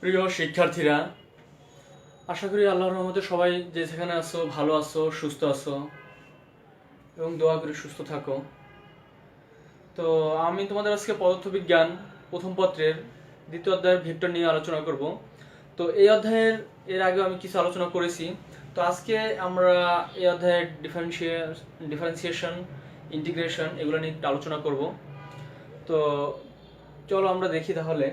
প্রিয় শিক্ষার্থীরা, আশা করি আল্লাহর রহমতে সবাই যে যেখানে আছো ভালো আছো, সুস্থ আছো এবং দোয়া করে সুস্থ থাকো। তো আমি তোমাদের আজকে পদার্থবিজ্ঞান প্রথম পত্রের দ্বিতীয় অধ্যায়ের ভেক্টর নিয়ে আলোচনা করব। তো এই অধ্যায়ের এর আগে আমি কিছু আলোচনা করেছি। তো আজকে আমরা এই অধ্যায়ের ডিফারেন্সিয়েশন, ইন্টিগ্রেশন এগুলো নিয়ে একটু আলোচনা করব। তো চলো আমরা দেখি তাহলে।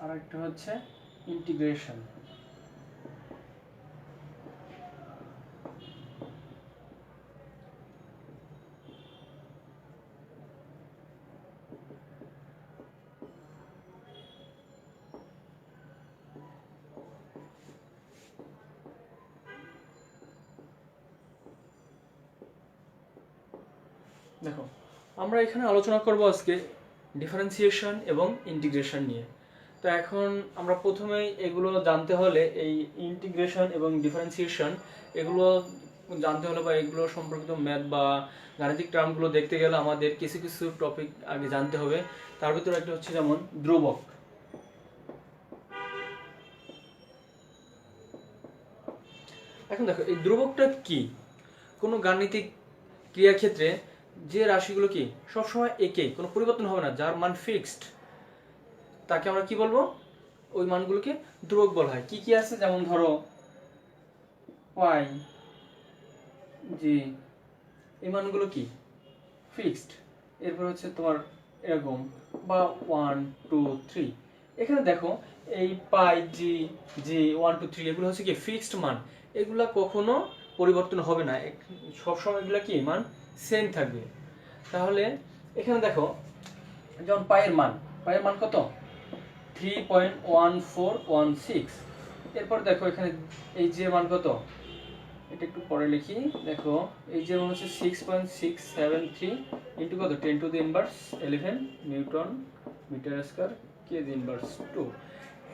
আর একটা হচ্ছে ইন্টিগ্রেশন। দেখো, আমরা এখানে আলোচনা করব আজকে ডিফারেন্সিয়েশন এবং ইন্টিগ্রেশন নিয়ে। তো এখন আমরা প্রথমেই এগুলো জানতে হলে, এই ইন্টিগ্রেশন এবং ডিফারেন্সিয়েশন এগুলো জানতে হলে বা এগুলো সম্পর্কিত ম্যাথ বা গাণিতিক টার্মগুলো দেখতে গেলে আমাদের কিছু কিছু টপিক আগে জানতে হবে। তার ভিতরে একটা হচ্ছে যেমন ধ্রুবক। এখন দেখো, এই ধ্রুবকটা কি? কোনো গাণিতিক ক্রিয়ার ক্ষেত্রে যে রাশিগুলো কি সবসময় একই, কোনো পরিবর্তন হবে না, যার মান ফিক্সড, তাকে আমরা কি বলবো? ওই মানগুলোকে ধ্রুবক বলা হয়। কি কি আছে? যেমন ধরো ওয়াই, জি, এই মানগুলো কি ফিক্সড। এরপর হচ্ছে তোমার এরকম বা 1 2 3। এখানে দেখো এই পাই, জি, জি 1 2 3 এগুলো হচ্ছে কি ফিক্সড মান। এগুলা কখনো পরিবর্তন হবে না, সবসময় এগুলা কি মান সেম থাকবে। তাহলে এখানে দেখো, যেমন পায়ের মান কত? 3.1416। এরপর দেখো এখানে এই যে মান কত, এটা একটু পরে লিখি। দেখো এই যে মান হচ্ছে 6.673 ইন্টু কত, 10 to the inverse 11 newton metre square kg inverse 2।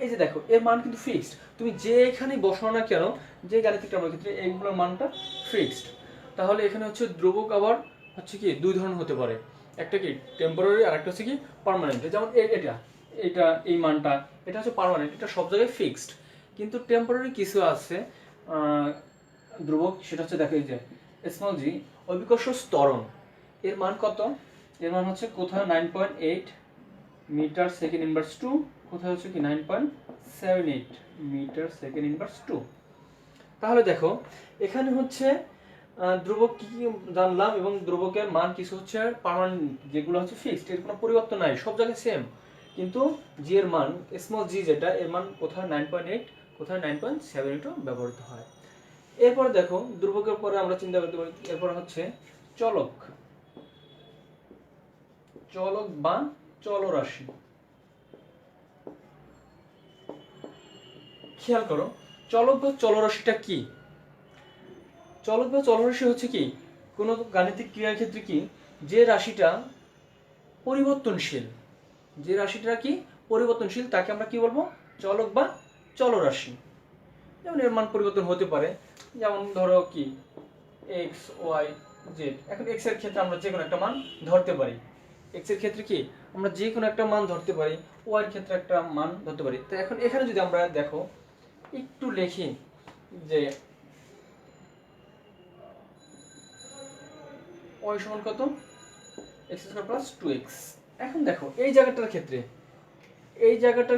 এই যে দেখো এর মান কিন্তু ফিক্সড, তুমি যে এখানে বসাও না কেন, যে গাণিতিক টার্মের ক্ষেত্রে এইগুলোর মানটা ফিক্সড। তাহলে এখানে হচ্ছে ধ্রুবক আবার হচ্ছে কি দুই ধরনের হতে পারে, একটা কি টেম্পোরারি আর একটা হচ্ছে কি পার্মানেন্ট। যেমন এটা এটা এই মানটা, এটা হচ্ছে পার্মানেন্ট, এটা সব জায়গায় ফিক্সড। কিন্তু টেম্পোরারি কিছু আছে ধ্রুবক, সেটা হচ্ছে দেখো এই যে স্মল জি অভিকর্ষ ত্বরণ, এর মান কত? এর মান হচ্ছে কোথাও 9.8 মিটার সেকেন্ড ইনভার্স 2, কোথাও হচ্ছে কি 9.78 মিটার সেকেন্ড ইনভার্স 2। তাহলে দেখো এখানে হচ্ছে ধ্রুবক কি কি জানলাম, এবং ধ্রুবকের মান কিছু হচ্ছে পার্মানেন্ট, যেগুলো হচ্ছে ফিক্সড, এর কোনো পরিবর্তন নাই, সব জায়গায় সেম। কিন্তু জি এর মান, স্মল জি যেটা, এর মান কোথাও 9.8, কোথাও 9.72 ব্যবহৃত হয়। এরপর দেখো ধ্রুবকের পরে আমরা চিন্তা করতে পারি, এরপর হচ্ছে চলক। চলক বা চলরাশি। খেয়াল করো, চলক বা চলরাশিটা কি? চলক বা চলরাশি হচ্ছে কি কোনো গাণিতিক ক্রিয়ার ক্ষেত্রে কি যে রাশিটা পরিবর্তনশীল, যে রাশিটা কি পরিবর্তনশীল, তাকে আমরা কি বলবো? চলক বা চলরাশি। যেমন এর মান পরিবর্তন হতে পারে, যেমন ধরো কি এক্স ওয়াই জেড। এখন এক্স এর ক্ষেত্রে আমরা যে কোনো একটা মান ধরতে পারি, এক্স এর ক্ষেত্রে কি আমরা যে কোনো একটা মান ধরতে পারি, ওয়াই এর ক্ষেত্রে একটা মান ধরতে পারি। তো এখন এখানে যদি আমরা দেখো একটু লিখি যে ওয়াই সমান কত, এক্স স্কয়ার প্লাস 2x। এখন দেখো এই জায়গাটার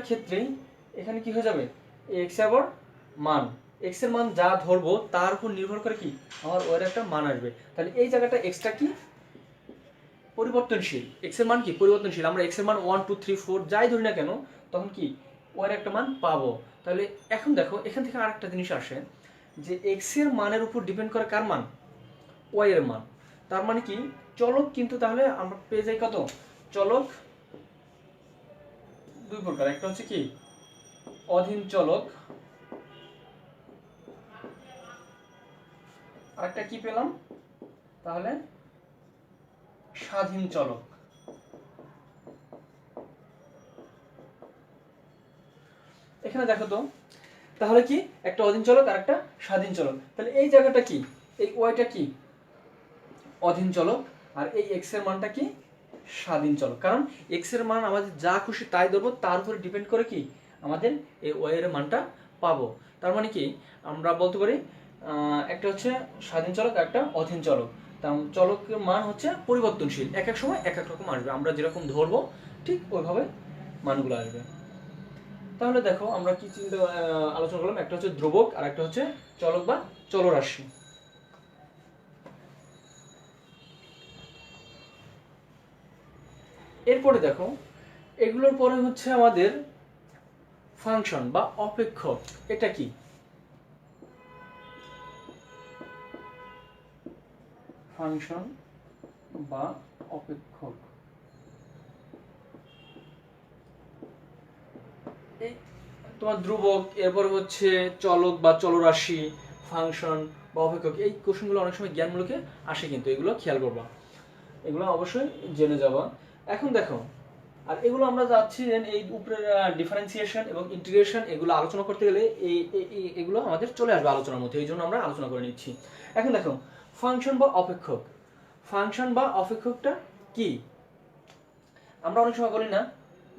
ক্ষেত্রেই এখানে কি হয়ে যাবে, এক্স আবার মান, এক্স এর মান যা ধরবো তার উপর নির্ভর করে কি আমার ওর একটা মান আসবে। তাহলে এই জায়গাটা এক্সটা কি পরিবর্তনশীল, এক্স এর মান কি পরিবর্তনশীল। আমরা এক্স এর মান 1 2 3 4 যাই ধরি না কেন, তখন কি ওর একটা মান পাবো। তাহলে এখন দেখো এখান থেকে আরেকটা জিনিস আসে, যে এক্স এর মানের উপর ডিপেন্ড করে কার মান? ওয়াই এর মান। তার মানে কি চলক কিন্তু তাহলে আমরা পেয়ে যাই কত? চলক দুই প্রকার, একটা হচ্ছে কি অধীন চলক, আরেকটা কি পেলাম তাহলে স্বাধীন চলক। এখানে দেখো তো তাহলে কি একটা অধীন চলক আর একটা স্বাধীন চলক, তাহলে এই জায়গাটা কি, এই ওয়াইটা কি অধীন চলক আর এই এক্স এর মানটা কি স্বাধীন চলক, কারণ এক্স এর মান আমাদের যা খুশি তাই ধরবো, তার উপরে ডিপেন্ড করে কি আমাদের এই ওয়াই এর মানটা পাবো। তার মানে কি আমরা বলতে পারি একটা হচ্ছে স্বাধীন চলক আর একটা অধীন চলক। তার চলকের মান হচ্ছে পরিবর্তনশীল, এক এক সময় এক এক রকম আসবে, আমরা যেরকম ধরবো ঠিক ওইভাবে মানগুলো আসবে। তাহলে দেখো আমরা কি চিন্তা আলোচনা করলাম, একটা হচ্ছে ধ্রুবক আর একটা হচ্ছে চলক বা চলরাশি। এরপরে দেখো এগুলোর পরে হচ্ছে আমাদের ফাংশন বা অপেক্ষক। এটা কি ফাংশন বা অপেক্ষক, এই তোমার ধ্রুবক, এরপরে হচ্ছে চলক বা চলরাশি, ফাংশন বা অপেক্ষক, এই কোশ্চেনগুলো অনেক সময় জ্ঞানমূলকে আসে, কিন্তু এগুলো খেয়াল করবা, এগুলো অবশ্যই জেনে যাবা। এখন দেখো আর এগুলো আমরা যাচ্ছি এই উপরের ডিফারেন্সিয়েশন এবং ইন্টিগ্রেশন, এগুলো আলোচনা করতে গেলে এগুলো আমাদের চলে আসবে আলোচনার মধ্যে, এই জন্য আমরা আলোচনা করে নিচ্ছি। এখন দেখো ফাংশন বা অপেক্ষক, ফাংশন বা অপেক্ষকটা কি, আমরা অনেক সময় বলি না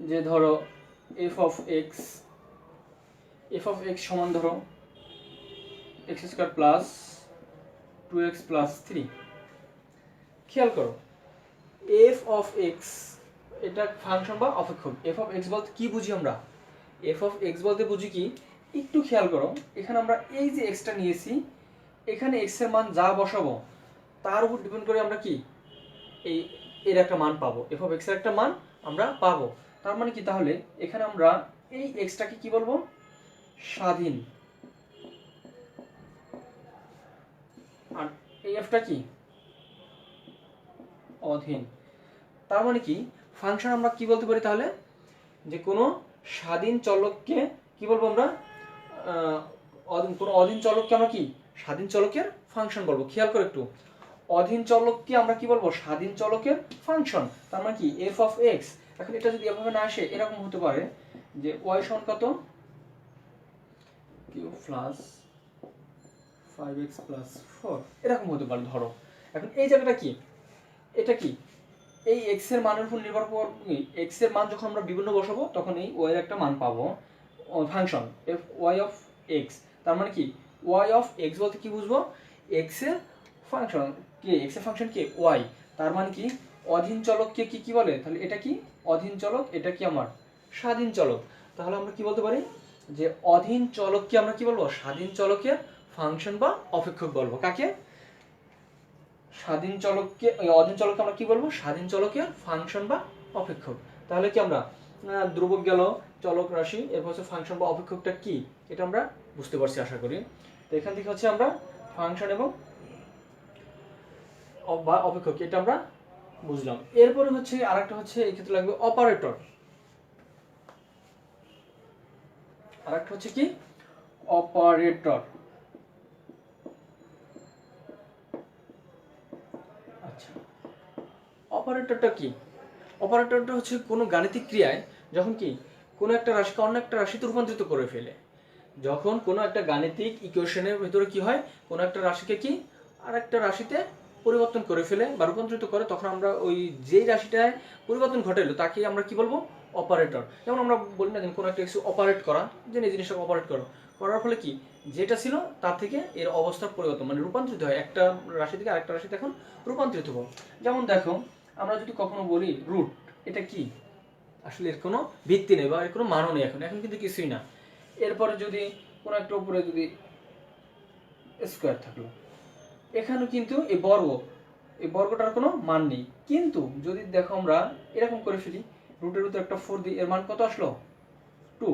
যে ধরো এফ অফ এক্স সমান ধরো x square plus 2x plus 3। খেয়াল করো এফ অফ এক্স এটা ফাংশন বা অপেক্ষক। এফ অফ এক্স বলতে কি বুঝি আমরা, এফ অফ এক্স বলতে বুঝি কি, একটু খেয়াল করো এখানে আমরা এই যে এক্সটা নিয়েছি, এখানে এক্স এর মান যা বসাবো তার উপর ডিপেন্ড করে আমরা কি এর একটা মান পাবো, এফ অফ এক্স এর একটা মান আমরা পাবো। তার মানে কি তাহলে এখানে আমরা এই এক্সটাকে কি বলবো স্বাধীন, আর এই এফটা কি অধীন। তার মানে কি ফাংশন আমরা কি বলতে পারি তাহলে, যে কোনো স্বাধীন চলককে কি বলবো আমরা, কোনো অধীন চলককে আমরা কি স্বাধীন চলকের ফাংশন বলবো। খেয়াল করে একটু, অধীন চলককে আমরা কি বলবো স্বাধীন চলকের ফাংশন। তার মানে কি এফ অফ এক্স, এখন এটা যদি এভাবে না আসে এরকম হতে পারে যে ওয়াই সমান কত কিউ প্লাস 5x প্লাস 4, এরকম হতে পারে ধরো। এখন এই জায়গাটা কি, এটা কি এই x এর মানের উপর নির্ভর করে, x এর মান যখন আমরা বিভিন্ন বসাবো তখন এই y এর একটা মান পাবো, function F Y of X. তার মানে কি ওয়াই অফ এক্স বলতে কি বুঝবো, x এর ফাংশন কে, x এর ফাংশন কে y। তার মানে কি অধীন চলককে কি কি বলে, তাহলে এটা কি অধীন চলক, এটা কি আমার স্বাধীন চলক। তাহলে আমরা কি বলতে পারি যে অধীন চলককে আমরা কি বলবো স্বাধীন চলকের ফাংশন বা অপেক্ষক বলবো। কাকে, স্বাধীন চলককে, অধীন চলককে আমরা কি বলবো স্বাধীন চলকের ফাংশন বা অপেক্ষক। তাহলে কি আমরা ধ্রুবক গেল, চলক রাশি, এরপর হচ্ছে ফাংশন বা অপেক্ষকটা কি এটা আমরা বুঝতে পারছি আশা করি। তো এখান থেকে হচ্ছে আমরা ফাংশন এবং বা অপেক্ষক এটা আমরা বুঝলাম। এরপরে হচ্ছে আরেকটা হচ্ছে এই ক্ষেত্রে লাগবে অপারেটর, আরেকটা হচ্ছে কি অপারেটর। আচ্ছা অপারেটরটা কি, অপারেটরটা হচ্ছে কোনো গাণিতিক ক্রিয়ায় যখন কি কোনো একটা রাশিকে অন্য একটা রাশিতে রূপান্তরিত করে ফেলে, যখন কোনো একটা গাণিতিক ইকুয়েশনের ভিতরে কি হয় কোনো একটা রাশিকে কি আর একটা রাশিতে পরিবর্তন করে ফেলে বা রূপান্তরিত করে, তখন আমরা ওই যেই রাশিটায় পরিবর্তন ঘটাইলো তাকে আমরা কি বলবো অপারেটর। যেমন আমরা বলি না কোনো একটা কিছু অপারেট করা, যে এই জিনিসটা অপারেট করার ফলে কি যেটা ছিল তার থেকে এর অবস্থার পরিবর্তন মানে রূপান্তরিত হয়, একটা রাশি থেকে আরেকটা রাশিতে এখন রূপান্তরিত হবে। যেমন দেখো আমরা যদি কখনো বলি রুট, এটা কি আসলে এর কোনো ভিত্তি নেই বা এর কোনো মানও নেই, এখন কিন্তু কিছুই না। এরপরে যদি কোনো একটা উপরে যদি স্কোয়ার থাকলো, এখানেও কিন্তু এই বর্গটার কোনো মান নেই, কিন্তু যদি দেখো আমরা এরকম করে ফেলি রুটের উপর একটা 4 দিই, এর মান কত আসলো 2।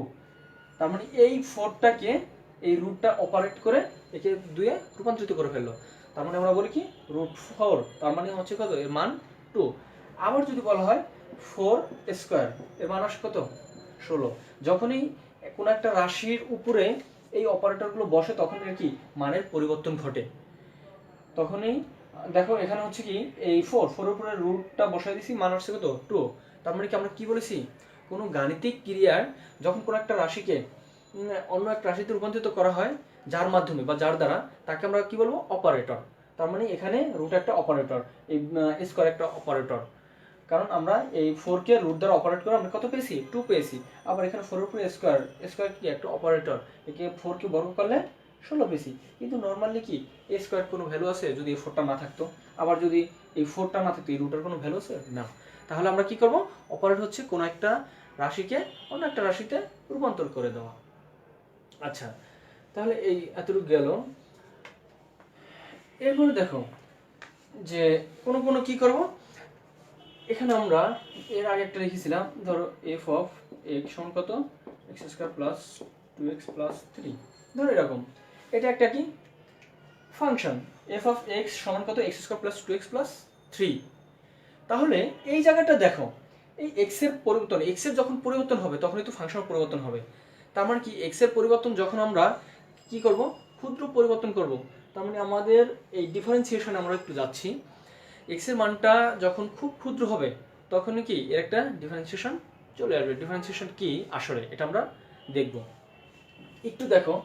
তার মানে এই 4টাকে এই রুটটা অপারেট করে একে 2 এ রূপান্তরিত করে ফেললো, তার মানে আমরা বলি কি রুট 4, তার মানে হচ্ছে কত এর মান 2। আবার যদি বলা হয় 4 স্কোয়ার, এর মান আসে কত 16। যখনই কোনো একটা রাশির উপরে এই অপারেটরগুলো বসে তখন এর কি মানের পরিবর্তন ঘটে। তখনই দেখো এখানে হচ্ছে কি এই 4 উপরে রুটটা বসাই দিছি, মান আসছে কত 2। তার মানে কি আমরা কি বলেছি, কোনো গাণিতিক ক্রিয়ার যখন কোনো একটা রাশিকে অন্য একটা রাশিতে রূপান্তরিত করা হয় যার মাধ্যমে বা যার দ্বারা, তাকে আমরা কি বলবো, অপারেটর। তার মানে এখানে রুট একটা অপারেটর, এই স্কয়ার একটা অপারেটর। কারণ আমরা এই 4 কে রুট দ্বারা অপারেট করে আমরা কত পেয়েছি, 2 পেয়েছি। আবার এখানে 4 এর উপরে স্কয়ার, স্কয়ার কি একটা অপারেটর, একে 4 কে বর্গ করলে 16 পেয়েছি। কিন্তু নরমালি কি এ স্কয়ার কোনো ভ্যালু আছে যদি এই 4টা না থাকতো? আবার যদি এই 4টা না থাকতো এই রুটের কোনো ভ্যালু আছে না। তাহলে আমরা কি করব, অপারেট হচ্ছে কোনো একটা রাশিকে অন্য একটা রাশিতে রূপান্তর করে দেওয়া। আচ্ছা, তাহলে এই এতটুকু গেল। এরপরে দেখো যে কোনো কি করব, এখানে আমরা এর আগে একটা লিখেছিলাম, ধরো এফ অফ এক্স সমান কত, X square plus 2x plus 3, ধরো এরকম। এটা একটা কি ফাংশন, এফ অফ এক্স সমান কত, X square plus 2x plus 3। তাহলে এই জায়গাটা দেখো, এই এক্স এর পরিবর্তন, এক্স এর যখন পরিবর্তন হবে তখনই তো ফাংশনের পরিবর্তন হবে। তার মানে কি এক্স এর পরিবর্তন যখন আমরা কি করব, ক্ষুদ্র পরিবর্তন করব। তার মানে আমাদের এই ডিফারেন্সিয়েশনে আমরা একটু যাচ্ছি, এক্স এর মানটা যখন খুব ক্ষুদ্র হবে তখনই কি এর একটা ডিফারেন্সিয়েশন চলে আসবে। ডিফারেন্সিয়েশন কি আসলে এটা আমরা দেখব। একটু দেখো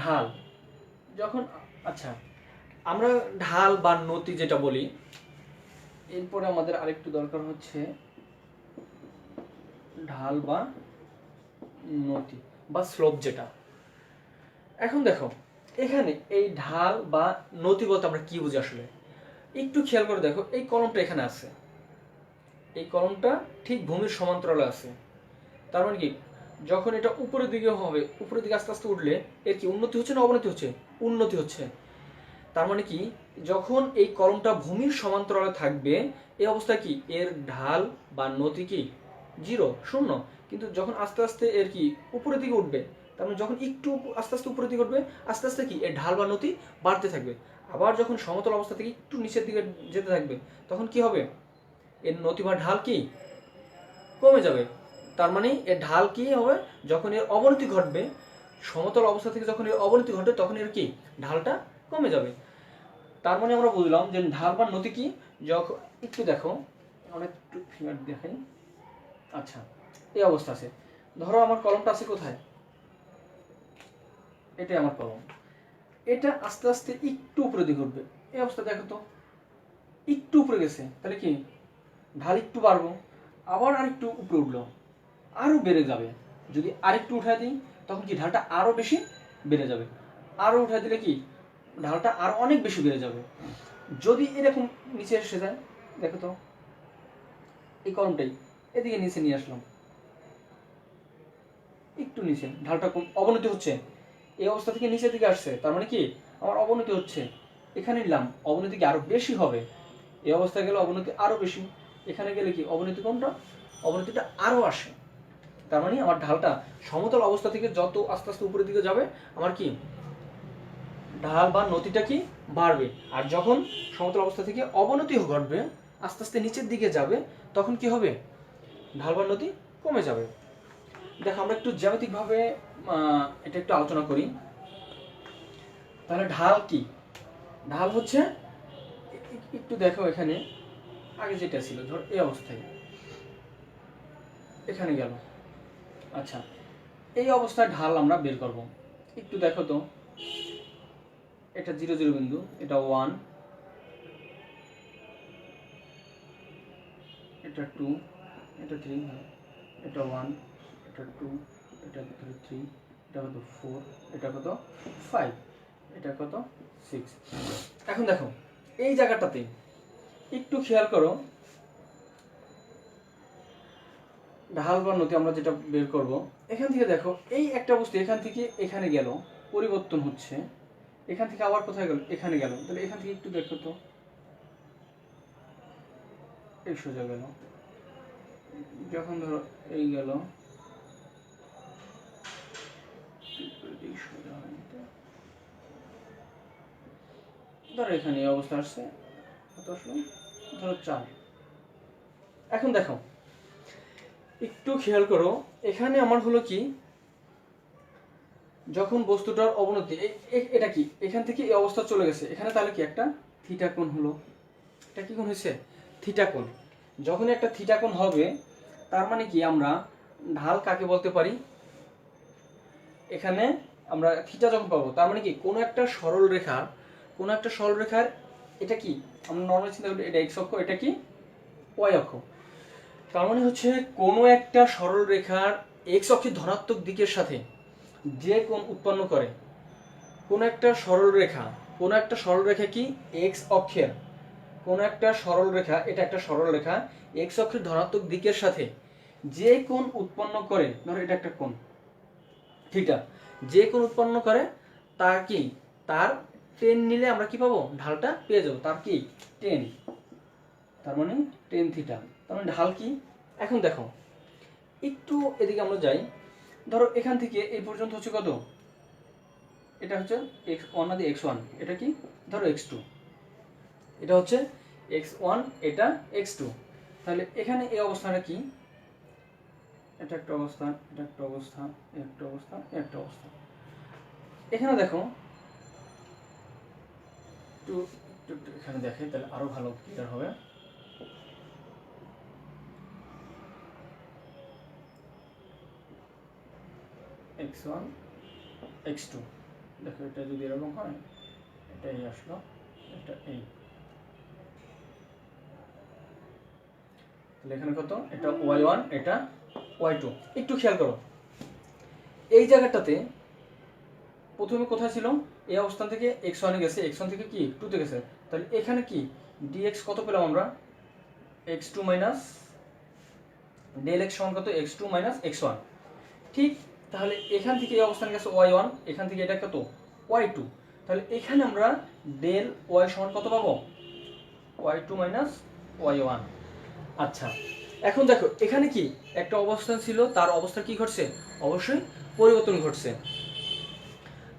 ঢাল যখন, আচ্ছা আমরা ঢাল বা নতি যেটা বলি, এরপরে আমাদের আরেকটু দরকার হচ্ছে ঢাল বা নতি বা স্লোপ যেটা। এখন দেখো এখানে এই ঢাল বা নতি বলতে আমরা কি বুঝি আসলে, একটু খেয়াল করে দেখো। এই কলমটা এখানে আছে, এই কলমটা ঠিক ভূমির সমান্তরালে আছে। তার মানে কি যখন এটা উপরের দিকে হবে, উপরের দিকে আস্তে আস্তে উঠলে এর কি উন্নতি হচ্ছে না অবনতি হচ্ছে, উন্নতি হচ্ছে। তার মানে কি যখন এই কলমটা ভূমির সমান্তরালে থাকবে এই অবস্থায় কি এর ঢাল বা নতি কি 0, 0। কিন্তু যখন আস্তে আস্তে এর কি উপরের দিকে উঠবে, তার মানে যখন একটু আস্তে আস্তে উপরের দিকে উঠবে আস্তে আস্তে কি এর ঢাল বা নতি বাড়তে থাকবে। আবার যখন সমতল অবস্থা থেকে একটু নিচের দিকে যেতে থাকবে তখন কি হবে, এর নতি বা ঢাল কি কমে যাবে। তার মানে এর ঢাল কি হবে, যখন এর অবনতি ঘটবে, সমতল অবস্থা থেকে যখন এর অবনতি ঘটবে তখন এর কি ঢালটা কমে যাবে। তার মানে আমরা বুঝলাম যে ঢাল বা নতি কি, যখন একটু দেখো আমরা একটু ফিগার দেখাই। আচ্ছা এই অবস্থা আছে, ধরো আমার কলমটা আছে কোথায়, এটাই আমার কলম। এটা আস্তে আস্তে একটু উপরে দিকে উঠবে, এই অবস্থা দেখো তো একটু উপরে গেছে, তাহলে কি ঢাল একটু বাড়বো, আবার আরেকটু উপরে উঠলো, আরো বেড়ে যাবে। যদি আরেকটু উঠায় দিই তখন কি ঢালটা আরো বেশি বেড়ে যাবে, আরো উঠায় দিলে কি ঢালটা আরো অনেক বেশি বেড়ে যাবে। যদি এরকম নিচে এসে যায়, দেখো তো এই কলমটাই এদিকে নিচে নিয়ে আসলাম, একটু নিচে, ঢালটা অবনতি হচ্ছে, এই অবস্থা থেকে নিচের দিকে আসছে, তার মানে কি আমার অবনতি হচ্ছে। এখানে নিলাম অবনতি কি আরো বেশি হবে, এই অবস্থায় গেলে অবনতি আরো বেশি, এখানে গেলে কি অবনতি কোনটা, অবনতিটা আরো আসে। তার মানে আমার ঢালটা সমতল অবস্থা থেকে যত আস্তে আস্তে উপরের দিকে যাবে আমার কি ঢাল বা নতিটা কি বাড়বে। আর যখন সমতল অবস্থা থেকে অবনতি ঘটবে আস্তে আস্তে নিচের দিকে যাবে তখন কি হবে, ঢাল বা নতি কমে যাবে। দেখো আমরা একটু জ্যামিতিক ভাবে এটা একটু আলোচনা করি। তাহলে ঢাল কি, ঢাল হচ্ছে একটু দেখো এখানে আগে যেটা ছিল ধর এই অবস্থায় এখানে গেল, আচ্ছা এই অবস্থায় ঢাল আমরা বের করব। একটু দেখো তো এটা 0, 0 বিন্দু, এটা 1, এটা 2, এটা 3, এটা 1, এটা 2, এটা 3, এটা কত 4, এটা কত 5, এটা কত 6। এখন দেখো এই জায়গাটাতে একটু খেয়াল করো, ঢাল বা নতি আমরা যেটা বের করব, এখান থেকে দেখো এই একটা বস্তু এখান থেকে এখানে গেল, পরিবর্তন হচ্ছে, এখান থেকে আবার কোথায় গেল, এখানে গেল, তাহলে এখান থেকে একটু দেখো তো এই সোজা গেল, যখন ধরো এই গেল, ধরো এখানে এই অবস্থা আসছে, কত আসলো ধরো 4। এখন দেখো একটু খেয়াল করো এখানে আমার হলো কি যখন বস্তুটার অবনতি এটা কি এখান থেকে এই অবস্থা চলে গেছে এখানে, তাহলে কি একটা থিটা কোণ হলো। এটা কি কোণ হয়েছে? থিটা কোণ। যখন একটা থিটা কোণ হবে তার মানে কি আমরা ঢাল কাকে বলতে পারি? এখানে আমরা থিটা যখন পাবো তার মানে কি কোনো একটা সরল রেখার এটা কি আমরা নরমাল চিন্তা করি এটা এক্স অক্ষ, এটা কি ওয়াই অক্ষ। তার মানে হচ্ছে কোনো একটা সরল রেখার এক্স অক্ষের ধনাত্মক দিকের সাথে যে কোণ উৎপন্ন করে, কোনো একটা সরল রেখা কি এক্স অক্ষের, কোনো একটা সরল রেখা, এটা একটা সরল রেখা এক্স অক্ষের ধনাত্মক দিকের সাথে যে কোণ উৎপন্ন করে, ধরো এটা একটা কোণ থিটা, যে কোণ উৎপন্ন করে তার কি তার টেন নিলে আমরা কি পাবো? ঢালটা পেয়ে যাবো। তার কি টেন, তার মানে টেন থিটা, তার মানে ঢাল কি? এখন দেখো একটু এদিকে আমরা যাই, ধরো এখান থেকে এই পর্যন্ত হচ্ছে কত? এটা হচ্ছে এক্স ওয়ান না দিয়ে এক্স ওয়ান, এটা কি ধরো এক্স টু, এটা হচ্ছে এক্স ওয়ান, এটা এক্স টু। তাহলে এখানে এই অবস্থাটা কি? এটা একটা অবস্থা, এটা একটা অবস্থা, একটা অবস্থা, একটা অবস্থা। এখানে দেখো একটু এখানে দেখে তাহলে আরো ভালো ক্লিয়ার হবে। x1 x2, দেখো এটা যদি এরকম হয়, এটা এই আসলো, এটা এই, তাহলে এখানে কত? এটা y1, এটা y2। একটু খেয়াল করো এই জায়গাটাতে প্রথমে কোথায় ছিল? এই অবস্থান থেকে x1 এ গেছে, x1 থেকে কি 2 তে গেছে, তাহলে এখানে কি dx কত পেলাম আমরা? x2 মাইনাস ডেল x সমান কত? x2 minus x1। ঠিক, তাহলে এখান থেকে এই অবস্থানে গেছে y1, এখান থেকে এটা কত? y2। তাহলে এখানে আমরা ডেল y সমান কত পাবো? y2 minus y1। আচ্ছা, এখন দেখো এখানে কি একটা অবস্থান ছিল, তার অবস্থা কি ঘটছে? অবশ্যই পরিবর্তন ঘটছে।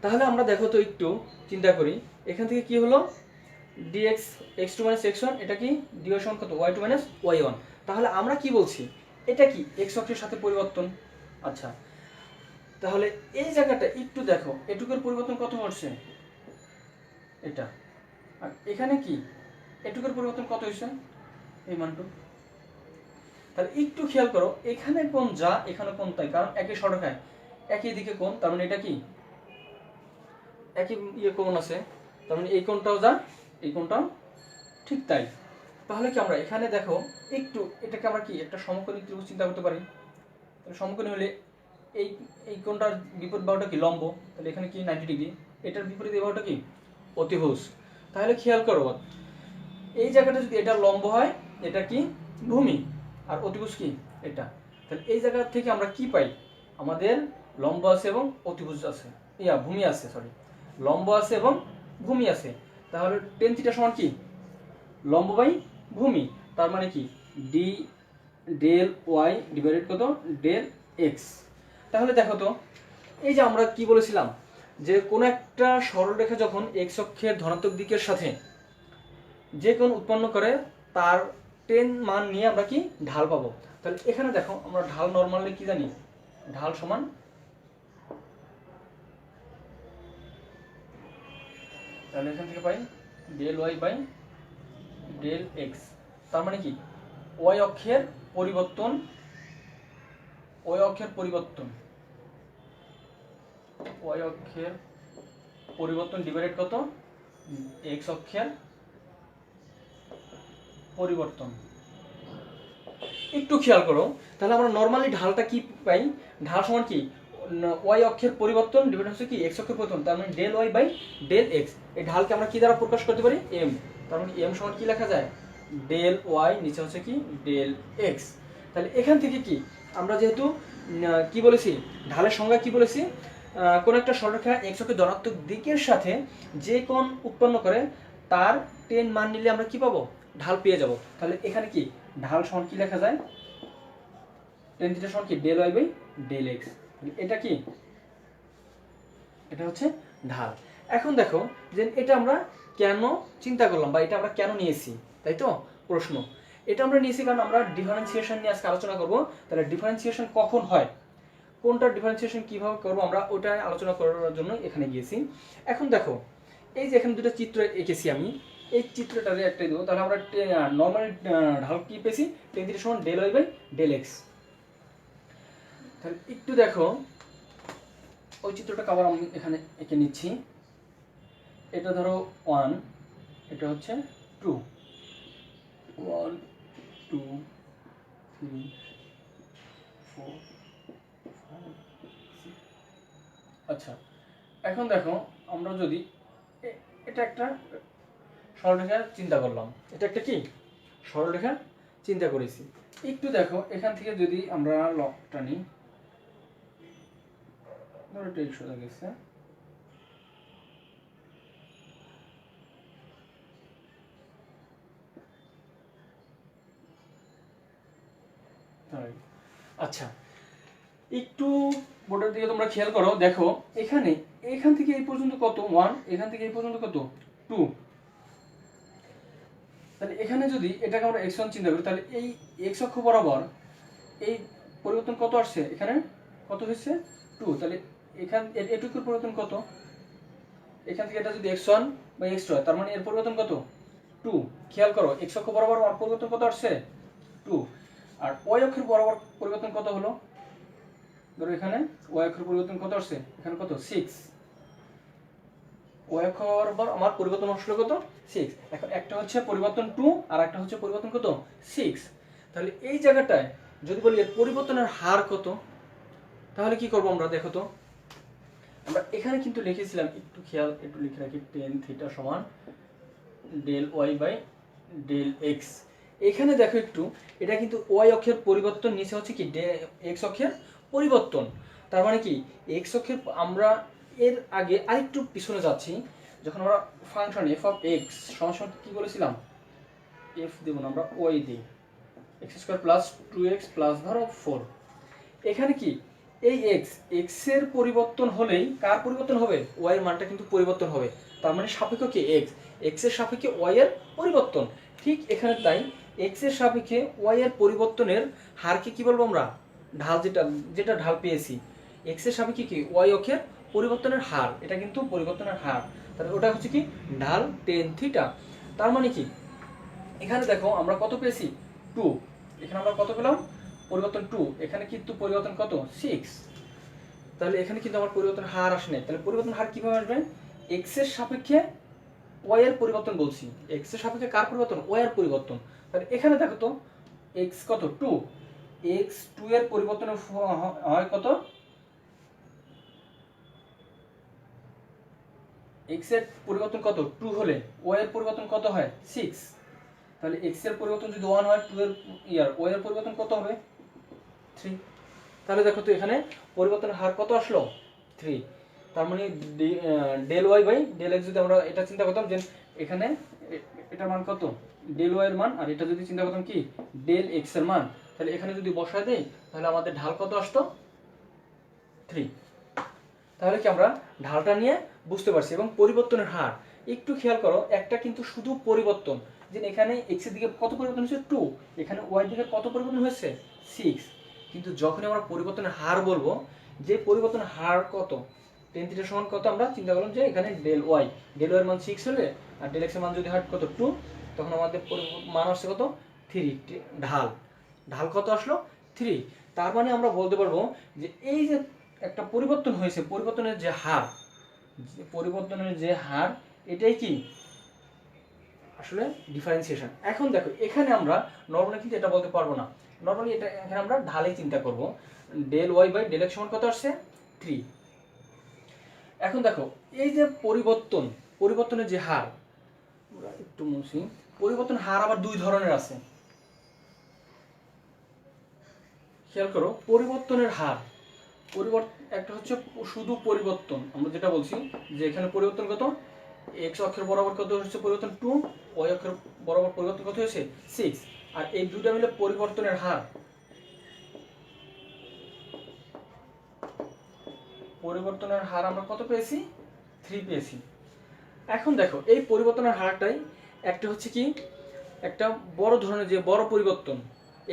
তাহলে আমরা দেখো তো একটু চিন্তা করি, এখান থেকে কি হলো? dx x2 মাইনাস x1, এটা কি dy সমান কত? y2 minus y1। তাহলে আমরা কি বলছি? এটা কি x অক্ষের সাথে পরিবর্তন। আচ্ছা, তাহলে এই জায়গাটা একটু দেখো, এটুকুর পরিবর্তন কত হচ্ছে? এটা। আর এখানে কি এটুকুর পরিবর্তন কত হয়েছে? এই মানটুকু। তাহলে একটু খেয়াল করো, এখানে কোণ যা, এখানে কোণ তাই, কারণ একই সরলরেখায় একই দিকে কোণ, তার মানে এটা কি একই কোণ আছে, তার মানে এই কোণটাও যা, এই কোণটাও ঠিক তাই। তাহলে কি আমরা এখানে দেখো একটু এটাকে আমরা কি একটা সমকোণী ত্রিভুজ চিন্তা করতে পারি। তাহলে সমকোণী হলে এই এই কোণটার বিপরীত বাহুটা কি? লম্ব। তাহলে এখানে কি 90 ডিগ্রি, এটার বিপরীত এই বাহুটা কি? অতিভুজ। তাহলে খেয়াল করো এই জায়গাটা যদি এটা লম্ব হয়, এটা কি ভূমি, আর অতিভুজ কি এটা। তাহলে এই জায়গা থেকে আমরা কি পাই? আমাদের লম্ব আছে এবং অতিভুজ আছে, ভূমি আছে, সরি, লম্ব আছে এবং ভূমি আছে। তাহলে টেন থিটা সমান কি? লম্ব বাই ভূমি, তার মানে কি ডি ডেল ওয়াই ডিভাইডেড কত? Del X. তাহলে দেখো তো এই যে আমরা কি বলেছিলাম যে কোন একটা সরলরেখা যখন এক্স অক্ষের ধনাত্মক দিকের সাথে যে কোণ উৎপন্ন করে তার টেন মান নিয়ে আমরা কি ঢাল পাবো। তাহলে এখানে দেখো আমরা ঢাল নরমালি কি জানি? ঢাল সমান তাহলে এখান থেকে পাই del Y by del x. তার মানে কি ওয়াই অক্ষের পরিবর্তন, ওয়াই অক্ষের পরিবর্তন ডিভাইডেড কত? এক্স অক্ষের পরিবর্তন। একটু খেয়াল করো, তাহলে আমরা নরমালি ঢালটা কি পাই? ঢাল সমান কি ওয়াই অক্ষের পরিবর্তন ডিভাইড হচ্ছে কি এক্স অক্ষের পরিবর্তন, তার মানে del Y by del X. এই ঢালকে আমরা কি দ্বারা প্রকাশ করতে পারি? এম। তার মানে এম সমান কি লেখা যায়? ডেল ওয়াই, নিচে হচ্ছে কি ডেল এক্স। তাহলে এখান থেকে কি আমরা যেহেতু কি বলেছি, ঢালের সংজ্ঞা কি বলেছি? কোন একটা সরলরেখা এক্স অক্ষের ধনাত্মক দিকের সাথে যে কোণ উৎপন্ন করে তার টেন মান নিলে আমরা কি পাবো? ঢাল পেয়ে যাব। তাহলে এখানে কি ঢাল সমান কি লেখা যায়? টেন থিটা সমান কি del Y by del X. এটা কি? এটা হচ্ছে ঢাল। এখন দেখো যে এটা আমরা কেন চিন্তা করলাম বা এটা আমরা কেন নিয়েছি, তাই তো প্রশ্ন। এটা আমরা নিয়েছি কারণ আমরা ডিফারেন্সিয়েশন নিয়ে আজকে আলোচনা করব। তাহলে ডিফারেন্সিয়েশন কখন হয়? কোনটা ডিফারেন্সিয়েশন কিভাবে করবো আমরা ওটা আলোচনা করার জন্য এখানে গিয়েছি। এখন দেখো এই যে এখানে দুটো চিত্র এঁকেছি আমি, এই চিত্রটা একটাই দেবো, তাহলে আমরা নর্মাল ঢাল কি পেয়েছি, tan θ সমান del Y by del X. তাহলে একটু দেখো ওই চিত্রটা আবার আমি এখানে এঁকে নিচ্ছি। এটা ধরো 1, এটা হচ্ছে 2, 1 2 3 4 5 6। আচ্ছা এখন দেখো আমরা যদি এটা একটা সরলরেখা চিন্তা করলাম, এটা একটা কি সরলরেখা চিন্তা করেছি। একটু দেখো এখান থেকে যদি আমরা লবটা নিই, ধরো এটা সোজা গেছে, আচ্ছা একটু বোর্ডের দিকে তোমরা খেয়াল করো, দেখো এখানে এখান থেকে এই পর্যন্ত কত 1, এখান থেকে এই পর্যন্ত কত 2। তাহলে এখানে যদি এটাকে আমরা x1 চিন্তা করি, তাহলে এই x অক্ষ বরাবর এই পরিবর্তন কত আসছে, এখানে কত হয়েছে 2। তাহলে এখান এটুকুর পরিবর্তন কত, এখান থেকে এটা যদি x1 বা x2 হয়, তার মানে এর পরিবর্তন কত 2। খেয়াল করো x অক্ষ বরাবর পরিবর্তন কত আসছে 2, আর y অক্ষের বরাবর পরিবর্তন কত হলো, ধরো এখানে y অক্ষের পরিবর্তন কত আসছে, এখানে কত 6। y অক্ষ বরাবর আমার পরিবর্তন আসলে কত 6। এখন একটা হচ্ছে পরিবর্তন 2 আর একটা হচ্ছে পরিবর্তন কত 6। তাহলে এই জায়গাটায় যদি বলি এর পরিবর্তনের হার কত, তাহলে কি করব আমরা, দেখো তো আমরা এখানে কিন্তু লিখেছিলাম, একটু খেয়াল একটু লিখে রাখি, tan θ সমান del Y by del X. এখানে দেখো একটু এটা কিন্তু ওয়াই অক্ষের পরিবর্তন, নিচে হচ্ছে কি এক্স অক্ষের পরিবর্তন। তার মানে কি এক্স অক্ষের, আমরা এর আগে আরেকটু পিছনে যাচ্ছি, যখন আমরা ফাংশন এফ অফ এক্স সমান কি বলেছিলাম, এফ দেব না আমরা ওয়াই দিই, x square plus 2x plus ধরো 4। এখানে কি এই এক্স এর পরিবর্তন হলেই কার পরিবর্তন হবে, ওয়াই এর মানটা কিন্তু পরিবর্তন হবে। তার মানে সাপেক্ষ কি এক্স এর সাপেক্ষে ওয়াই এর পরিবর্তন। ঠিক এখানে তাই এক্স এর সাপেক্ষে ওয়াই এর পরিবর্তনের হারকে কি বলবো আমরা, ঢাল, যেটা ঢাল পেয়েছি এক্স এর সাপেক্ষে কি ওয়াই অক্ষের পরিবর্তনের হার, এটা কিন্তু পরিবর্তনের হার, তাহলে ওটা হচ্ছে কি ঢাল tan θ। তার মানে কি এখানে দেখো আমরা কত পেয়েছি 2, এখানে আমরা কত পেলাম পরিবর্তন 2, এখানে কিন্তু পরিবর্তন কত 6। তাহলে এখানে কিন্তু আমার পরিবর্তন হার আসে নাই। তাহলে পরিবর্তন হার কিভাবে আসবে, এক্স এর সাপেক্ষে ওয়াই এর পরিবর্তন বলছি, এক্স এর সাপেক্ষে কার পরিবর্তন, ওয়াই এর পরিবর্তন। তাহলে এখানে দেখো তো এক্স কত 2, এক্স 2 এর পরিবর্তন হয় কত, এক্স এর পরিবর্তন কত 2 হলে ওয়াই এর পরিবর্তন কত হয় 6। তাহলে এক্স এর পরিবর্তন যদি 1 হয় 2 এর ওয়াই এর পরিবর্তন কত হবে 3। তাহলে দেখো তো এখানে পরিবর্তনের হার কত আসলো 3। তার মানে del Y by del X, যদি আমরা এটা চিন্তা করতাম যে এখানে এটার মান কত ডেল ওয়াই এর মান, আর এটা যদি চিন্তা করতাম কি ডেল এক্স এর মান, তাহলে এখানে যদি বসায় দেই তাহলে আমাদের ঢাল কত আসতো 3। তাহলে কি আমরা ঢালটা নিয়ে বুঝতে পারছি। এবং পরিবর্তনের হার একটু খেয়াল করো, একটা কিন্তু শুধু পরিবর্তন, যে এখানে এক্স এর দিকে কত পরিবর্তন হয়েছে 2, এখানে ওয়াই দিকে কত পরিবর্তন হয়েছে 6। কিন্তু যখনই আমরা পরিবর্তনের হার বলবো, যে পরিবর্তনের হার কত tan θ সমান কত, আমরা চিন্তা করলাম যে এখানে ডেল ওয়াই এর মান 6 হলে আর ডেল এক্স এর মান যদি হয় কত 2, তখন আমাদের মান আসছে কত 3। ঢাল কত আসলো 3। তার মানে আমরা বলতে পারবো যে এই যে একটা পরিবর্তন হয়েছে, পরিবর্তনের যে হার এটাই কি আসলে ডিফারেন্সিয়েশন। এখন দেখো এখানে আমরা নরমালি কিন্তু এটা বলতে পারবো না, নরমালি এটা এখানে আমরা ঢালে চিন্তা করব, del Y by del X সমান কত আসছে 3। এখন দেখো এই যে পরিবর্তনের যে হার, একটু মুছি, পরিবর্তন হার আবার দুই ধরনের আছে, খেয়াল করো পরিবর্তনের হার, একটা হচ্ছে শুধু পরিবর্তন, আমরা যেটা বলছি যে এখানে পরিবর্তন কত, এক্স অক্ষের বরাবর কত হচ্ছে পরিবর্তন 2, ওয়াই অক্ষের বরাবর পরিবর্তন কত হয়েছে 6, আর এই দুইটা মিলে পরিবর্তনের হার। পরিবর্তনের হার আমরা কত পেয়েছি 3 পেয়েছি। এখন দেখো এই পরিবর্তনের হারটাই একটা হচ্ছে কি একটা বড় ধরনের যে বড় পরিবর্তন,